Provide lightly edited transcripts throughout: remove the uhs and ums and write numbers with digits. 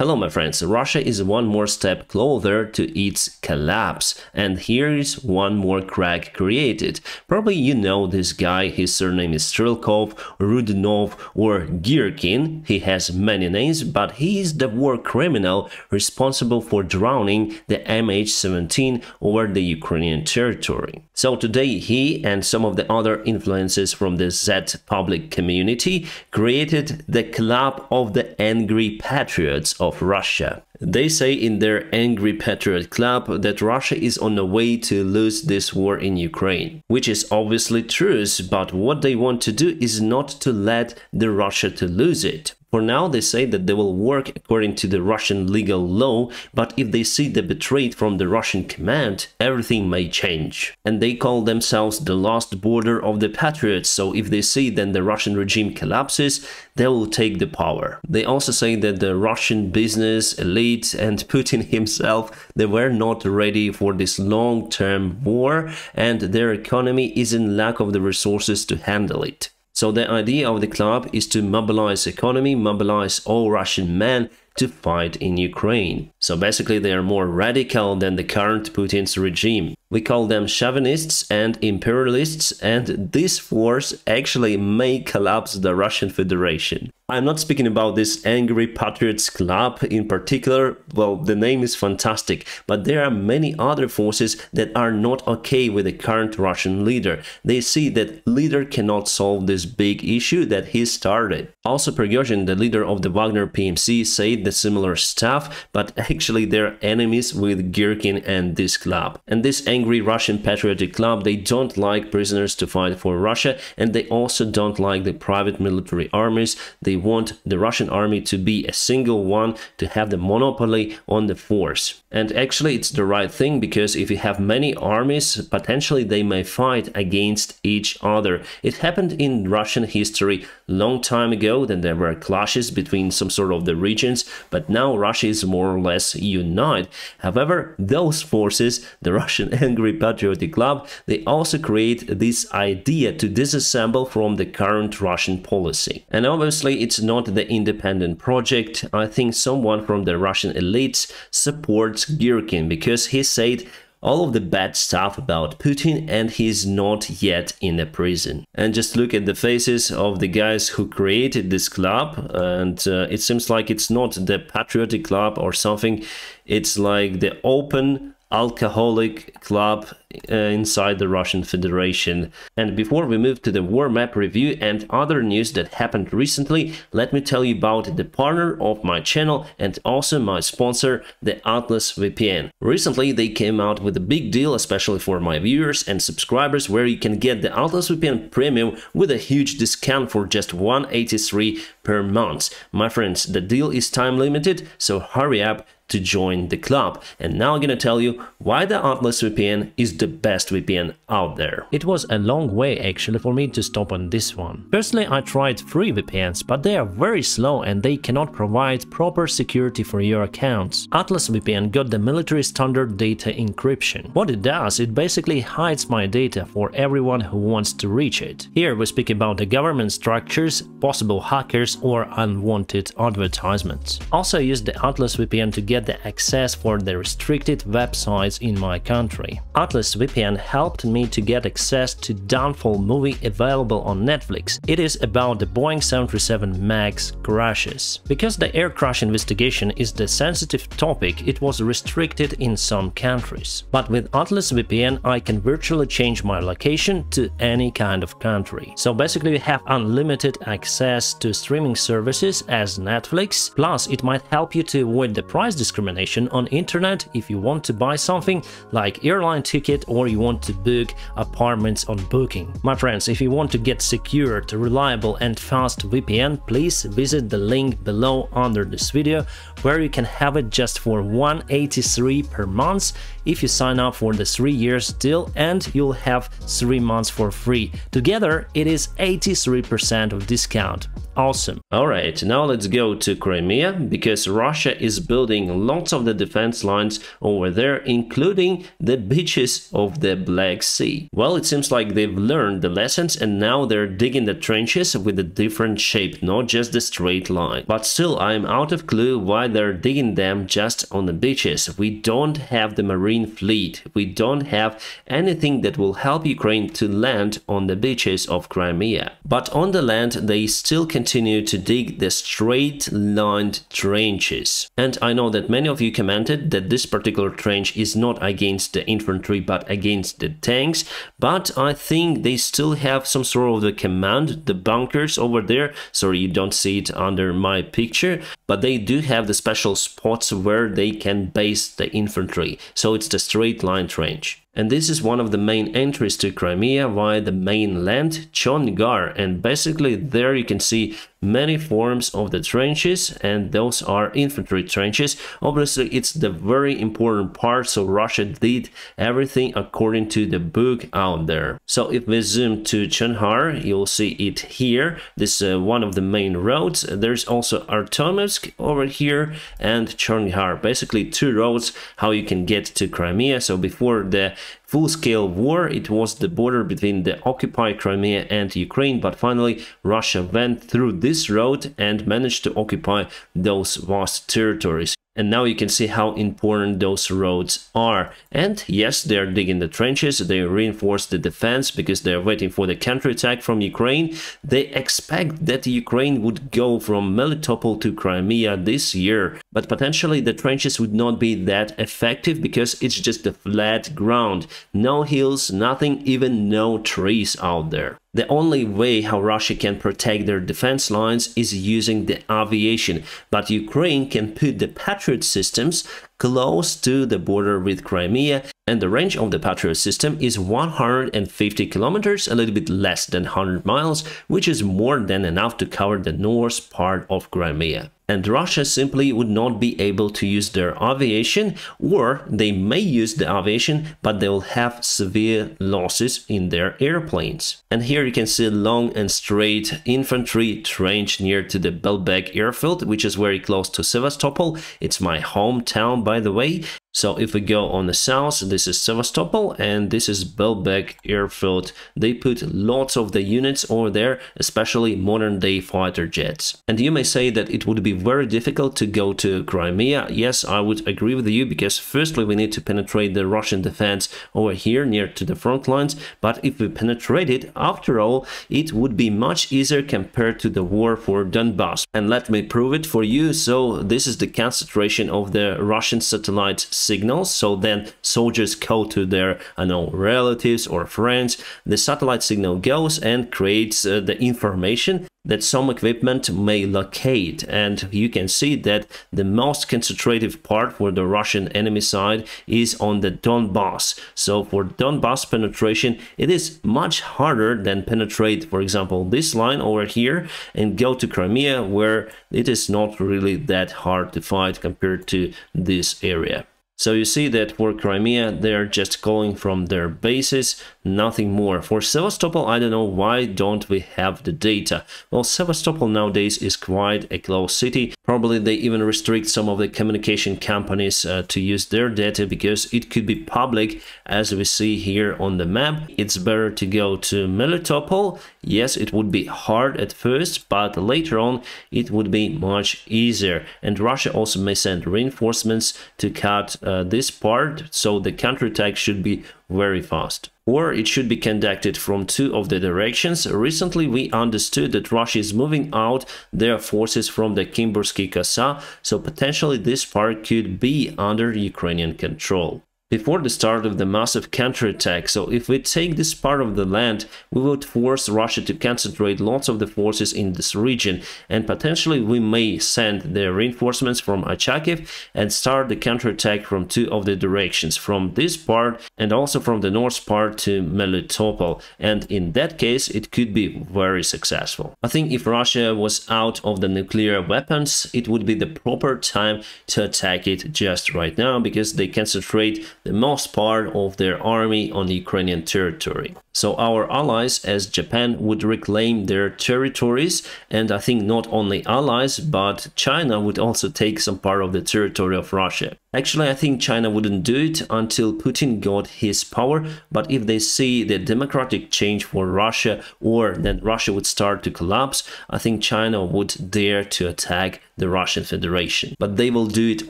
Hello my friends, Russia is one more step closer to its collapse, and here is one more crack created. Probably you know this guy, his surname is Strelkov, Rudinov or Girkin. He has many names, but he is the war criminal responsible for drowning the MH17 over the Ukrainian territory. So today he and some of the other influences from the Z public community created the club of the Angry Patriots of Russia. They say in their Angry Patriot Club that Russia is on the way to lose this war in Ukraine, which is obviously true, but what they want to do is not to let the Russia to lose it. For now, they say that they will work according to the Russian legal law, but if they see the betrayal from the Russian command, everything may change. And they call themselves the last border of the Patriots, so if they see then the Russian regime collapses, they will take the power. They also say that the Russian business elite and Putin himself, they were not ready for this long-term war, and their economy is in lack of the resources to handle it. So the idea of the club is to mobilize economy, mobilize all Russian men to fight in Ukraine. So basically they are more radical than the current Putin's regime. We call them chauvinists and imperialists, and this force actually may collapse the Russian Federation. I'm not speaking about this Angry Patriots Club in particular. Well, the name is fantastic, but there are many other forces that are not okay with the current Russian leader. They see that leader cannot solve this big issue that he started. Also, Prigozhin, the leader of the Wagner PMC, said the similar stuff, but actually they're enemies with Girkin and this club. And this Angry Russian Patriotic Club, they don't like prisoners to fight for Russia, and they also don't like the private military armies. They want the Russian army to be a single one, to have the monopoly on the force. And actually it's the right thing, because if you have many armies, potentially they may fight against each other. It happened in Russian history long time ago, then there were clashes between some sort of the regions, but now Russia is more or less united. However, those forces, the Russian Angry Patriotic Club, they also create this idea to disassemble from the current Russian policy. And obviously it's not the independent project. I think someone from the Russian elites supports Girkin, because he said all of the bad stuff about Putin and he's not yet in the prison. And just look at the faces of the guys who created this club, and it seems like it's not the Patriotic Club or something. It's like the open alcoholic club inside the Russian Federation. And before we move to the war map review and other news that happened recently, let me tell you about the partner of my channel and also my sponsor, the Atlas VPN. Recently they came out with a big deal, especially for my viewers and subscribers, where you can get the Atlas VPN Premium with a huge discount for just $183 per month. My friends, the deal is time limited, so hurry up to join the club. And now I'm gonna tell you why the Atlas VPN is the best VPN out there. It was a long way actually for me to stop on this one. Personally, I tried free VPNs, but they are very slow and they cannot provide proper security for your accounts. Atlas VPN got the military standard data encryption. What it does, it basically hides my data for everyone who wants to reach it. Here we speak about the government structures, possible hackers or unwanted advertisements. Also use the Atlas VPN to get the access for the restricted websites in my country. Atlas VPN helped me to get access to Downfall movie available on Netflix. It is about the Boeing 737 MAX crashes. Because the air crash investigation is the sensitive topic, it was restricted in some countries. But with Atlas VPN, I can virtually change my location to any kind of country. So basically you have unlimited access to streaming services as Netflix, plus it might help you to avoid the price discrimination on internet if you want to buy something like airline ticket or you want to book apartments on Booking. My friends, if you want to get secured, reliable and fast VPN, please visit the link below under this video, where you can have it just for $183 per month if you sign up for the 3 years deal, and you'll have 3 months for free. Together it is 83% of discount. awesome. Alright, now let's go to Crimea, because Russia is building lots of the defense lines over there, including the beaches of the Black Sea. Well, it seems like they've learned the lessons and now they're digging the trenches with a different shape, not just the straight line. But still, I'm out of clue why they're digging them just on the beaches. We don't have the marine fleet. We don't have anything that will help Ukraine to land on the beaches of Crimea. But on the land, they still continue to dig the straight-lined trenches. And I know that many of you commented that this particular trench is not against the infantry but against the tanks, but I think they still have some sort of the command, the bunkers over there. Sorry, you don't see it under my picture, but they do have the special spots where they can base the infantry. So it's the straight-line trench. And this is one of the main entries to Crimea via the mainland, Chongar, and basically there you can see many forms of the trenches, and those are infantry trenches. Obviously it's the very important part, so Russia did everything according to the book out there. So if we zoom to Chongar, you'll see it here. This is one of the main roads. There's also Artemovsk over here and Chongar, basically two roads how you can get to Crimea. So before the full-scale war, it was the border between the occupied Crimea and Ukraine, but finally Russia went through this road and managed to occupy those vast territories. And now you can see how important those roads are. And yes, they are digging the trenches, they reinforce the defense because they are waiting for the counterattack from Ukraine. They expect that Ukraine would go from Melitopol to Crimea this year, but potentially the trenches would not be that effective because it's just a flat ground. No hills, nothing, even no trees out there. The only way how Russia can protect their defense lines is using the aviation, but Ukraine can put the Patriot systems close to the border with Crimea, and the range of the Patriot system is 150 kilometers, a little bit less than 100 miles, which is more than enough to cover the north part of Crimea. And Russia simply would not be able to use their aviation, or they may use the aviation, but they will have severe losses in their airplanes. And here you can see a long and straight infantry trench near to the Belbek airfield, which is very close to Sevastopol. It's my hometown, by the way. So if we go on the south, this is Sevastopol and this is Belbek airfield. They put lots of the units over there, especially modern day fighter jets. And you may say that it would be very difficult to go to Crimea. Yes, I would agree with you, because firstly we need to penetrate the Russian defense over here near to the front lines. But if we penetrate it, after all, it would be much easier compared to the war for Donbass. And let me prove it for you. So this is the concentration of the Russian satellite signals. So then soldiers go to their relatives or friends. The satellite signal goes and creates the information that some equipment may locate, and you can see that the most concentrative part for the Russian enemy side is on the Donbass. So for Donbass penetration, it is much harder than penetrate, for example, this line over here and go to Crimea, where it is not really that hard to fight compared to this area. So you see that for Crimea, they're just calling from their bases, nothing more. For Sevastopol, I don't know why don't we have the data. Well, Sevastopol nowadays is quite a closed city. Probably they even restrict some of the communication companies to use their data, because it could be public, as we see here on the map. It's better to go to Melitopol. Yes, it would be hard at first, but later on it would be much easier. And Russia also may send reinforcements to cut this part, so the counterattack should be very fast. Or it should be conducted from two of the directions. Recently we understood that Russia is moving out their forces from the Kimbursky Kosa, so potentially this part could be under Ukrainian control before the start of the massive counterattack. So if we take this part of the land, we would force Russia to concentrate lots of the forces in this region, and potentially we may send the reinforcements from Achakiv and start the counterattack from two of the directions, from this part and also from the north part to Melitopol, and in that case it could be very successful. I think if Russia was out of the nuclear weapons, it would be the proper time to attack it just right now, because they concentrate the most part of their army on Ukrainian territory. So our allies as Japan would reclaim their territories, and I think not only allies, but China would also take some part of the territory of Russia. Actually, I think China wouldn't do it until Putin got his power, but if they see the democratic change for Russia, or then Russia would start to collapse, I think China would dare to attack the Russian Federation. But they will do it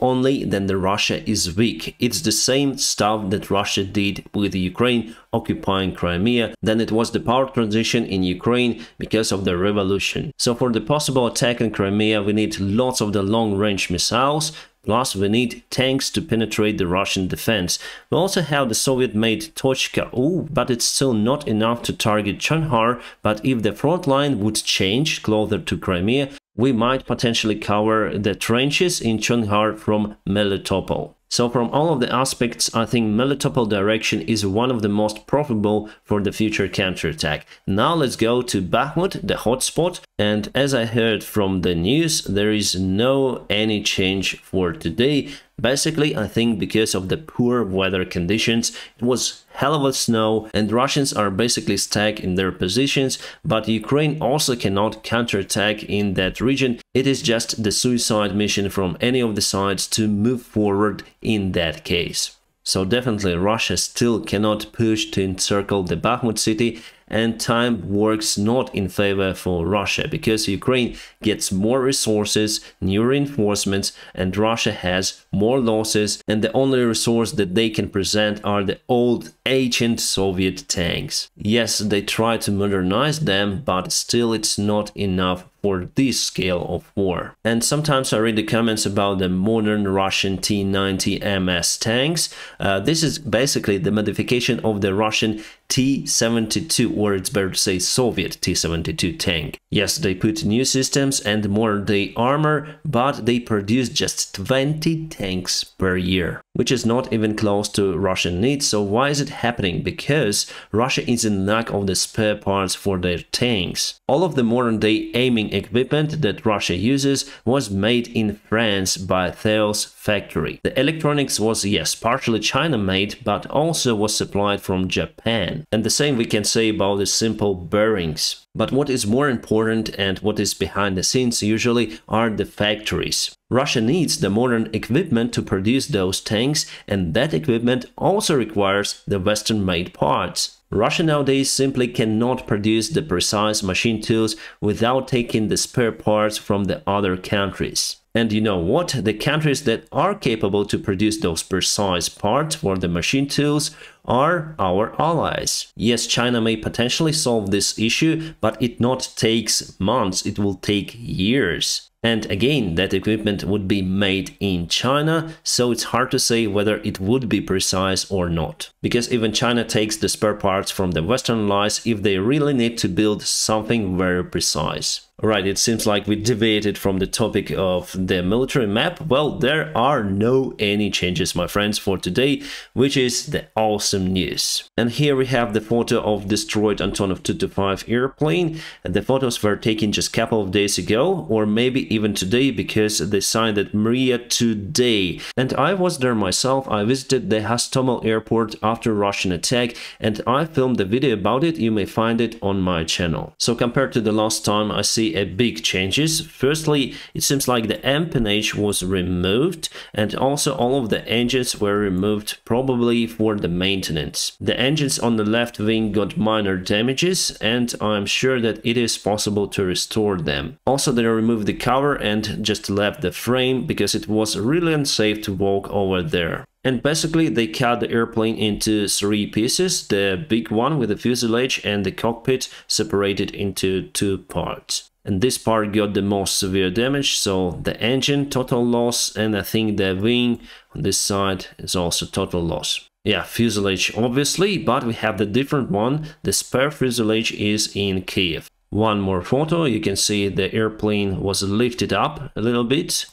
only then the Russia is weak. It's the same stuff that Russia did with Ukraine occupying Crimea. Then it was the power transition in Ukraine because of the revolution. So for the possible attack in Crimea, we need lots of the long-range missiles. Plus, we need tanks to penetrate the Russian defense. We also have the Soviet-made Tochka U, but it's still not enough to target Chonhar. But if the front line would change closer to Crimea, we might potentially cover the trenches in Chonhar from Melitopol. So from all of the aspects, I think Melitopol direction is one of the most profitable for the future counterattack. Now let's go to Bakhmut, the hotspot. And as I heard from the news, there is no any change for today. Basically, I think because of the poor weather conditions, it was hell of a snow and Russians are basically stuck in their positions, but Ukraine also cannot counterattack in that region. It is just the suicide mission from any of the sides to move forward in that case. So definitely Russia still cannot push to encircle the Bakhmut city, and time works not in favor for Russia because Ukraine gets more resources, new reinforcements, and Russia has more losses, and the only resource that they can present are the old ancient Soviet tanks. Yes, they try to modernize them, but still it's not enough for this scale of war. And sometimes I read the comments about the modern Russian T-90 MS tanks. This is basically the modification of the Russian T-72, or it's better to say Soviet T-72 tank. Yes, they put new systems and modern day armor, but they produce just 20 tanks per year, which is not even close to Russian needs. So why is it happening? Because Russia is in lack of the spare parts for their tanks. All of the modern day aiming equipment that Russia uses was made in France by Theos factory. The electronics was, yes, partially China made, but also was supplied from Japan. And the same we can say about the simple bearings. But what is more important and what is behind the scenes usually are the factories. Russia needs the modern equipment to produce those tanks, and that equipment also requires the Western-made parts. Russia nowadays simply cannot produce the precise machine tools without taking the spare parts from the other countries. And you know what? The countries that are capable to produce those precise parts for the machine tools are our allies. Yes, China may potentially solve this issue, but it not takes months, it will take years. And again, that equipment would be made in China, so it's hard to say whether it would be precise or not. Because even China takes the spare parts from the Western allies if they really need to build something very precise. Alright, it seems like we deviated from the topic of the military map. Well, there are no any changes, my friends, for today, which is the awesome news. And here we have the photo of destroyed Antonov 225 airplane. The photos were taken just a couple of days ago, or maybe even today, because they signed it Maria today. And I was there myself. I visited the Hostomel airport after Russian attack, and I filmed the video about it. You may find it on my channel. So compared to the last time, I see a big changes. Firstly, it seems like the empennage was removed, and also all of the engines were removed, probably for the maintenance. The engines on the left wing got minor damages, and I'm sure that it is possible to restore them. Also, they removed the cover and just left the frame because it was really unsafe to walk over there. And basically they cut the airplane into 3 pieces, the big one with the fuselage and the cockpit separated into 2 parts. And this part got the most severe damage, so the engine total loss, and I think the wing on this side is also total loss. Yeah, fuselage obviously, but we have the different one. The spare fuselage is in Kiev. One more photo, you can see the airplane was lifted up a little bit.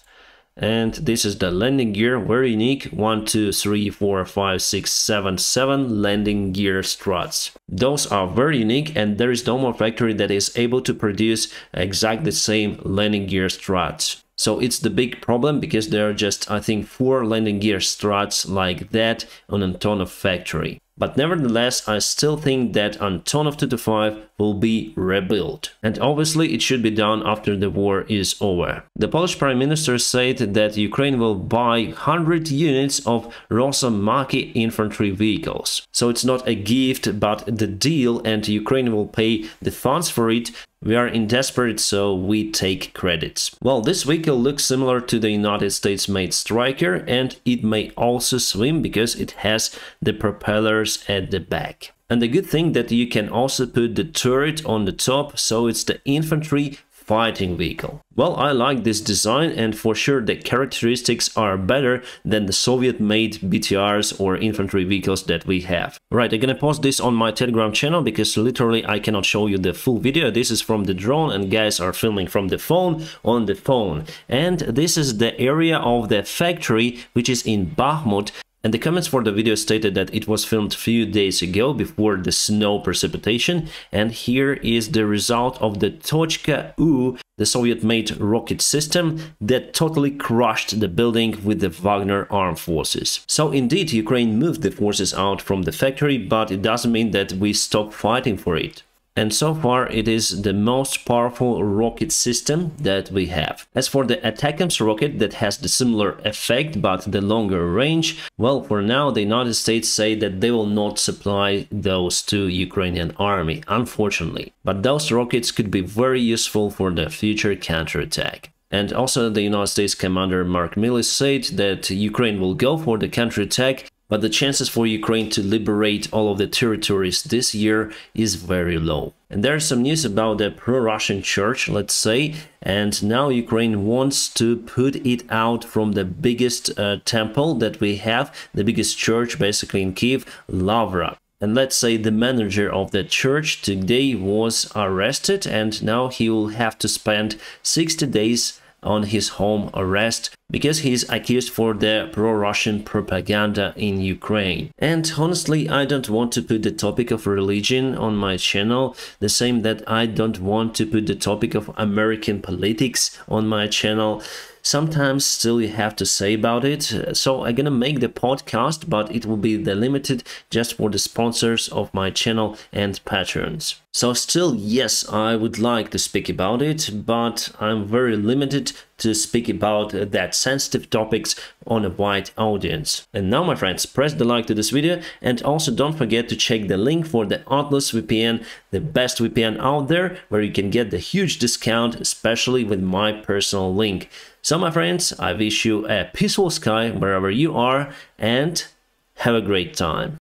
And this is the landing gear, very unique. 1, 2, 3, 4, 5, 6, 7, 7 landing gear struts. Those are very unique, and there is no more factory that is able to produce exactly the same landing gear struts. So it's the big problem because there are just, I think, 4 landing gear struts like that on Antonov factory. But nevertheless, I still think that Antonov 225 will be rebuilt. And obviously it should be done after the war is over. The Polish Prime Minister said that Ukraine will buy 100 units of Rosa-Maki infantry vehicles. So it's not a gift, but the deal, and Ukraine will pay the funds for it. We are in desperate, so we take credits. Well, this vehicle looks similar to the United States-made Striker, and it may also swim because it has the propellers at the back. And the good thing that you can also put the turret on the top, so it's the infantry fighting vehicle. Well, I like this design, and for sure the characteristics are better than the Soviet-made BTRs or infantry vehicles that we have. Right, I'm gonna post this on my Telegram channel because literally I cannot show you the full video. This is from the drone and guys are filming from the phone on the phone. And this is the area of the factory which is in Bakhmut. And the comments for the video stated that it was filmed a few days ago before the snow precipitation. And here is the result of the Tochka-U, the Soviet-made rocket system that totally crushed the building with the Wagner armed forces. So indeed, Ukraine moved the forces out from the factory, but it doesn't mean that we stop fighting for it. And so far, it is the most powerful rocket system that we have. As for the ATACMS rocket that has the similar effect but the longer range, well, for now the United States say that they will not supply those to Ukrainian army, unfortunately. But those rockets could be very useful for the future counterattack. And also the United States commander Mark Milley said that Ukraine will go for the counterattack, but the chances for Ukraine to liberate all of the territories this year is very low. And there's some news about the pro-Russian church, let's say, and now Ukraine wants to put it out from the biggest temple that we have, the biggest church basically in Kiev, Lavra. And let's say the manager of the church today was arrested, and now he will have to spend 60 days on his home arrest because he is accused for the pro-Russian propaganda in Ukraine. And honestly, I don't want to put the topic of religion on my channel, the same that I don't want to put the topic of American politics on my channel. Sometimes still you have to say about it, so I'm gonna make the podcast, but it will be limited just for the sponsors of my channel and patrons. So still, yes, I would like to speak about it, but I'm very limited to speak about that sensitive topics on a wide audience. And now, my friends, press the like to this video, and also don't forget to check the link for the Atlas VPN, the best VPN out there, where you can get the huge discount, especially with my personal link. So my friends, I wish you a peaceful sky wherever you are, and have a great time.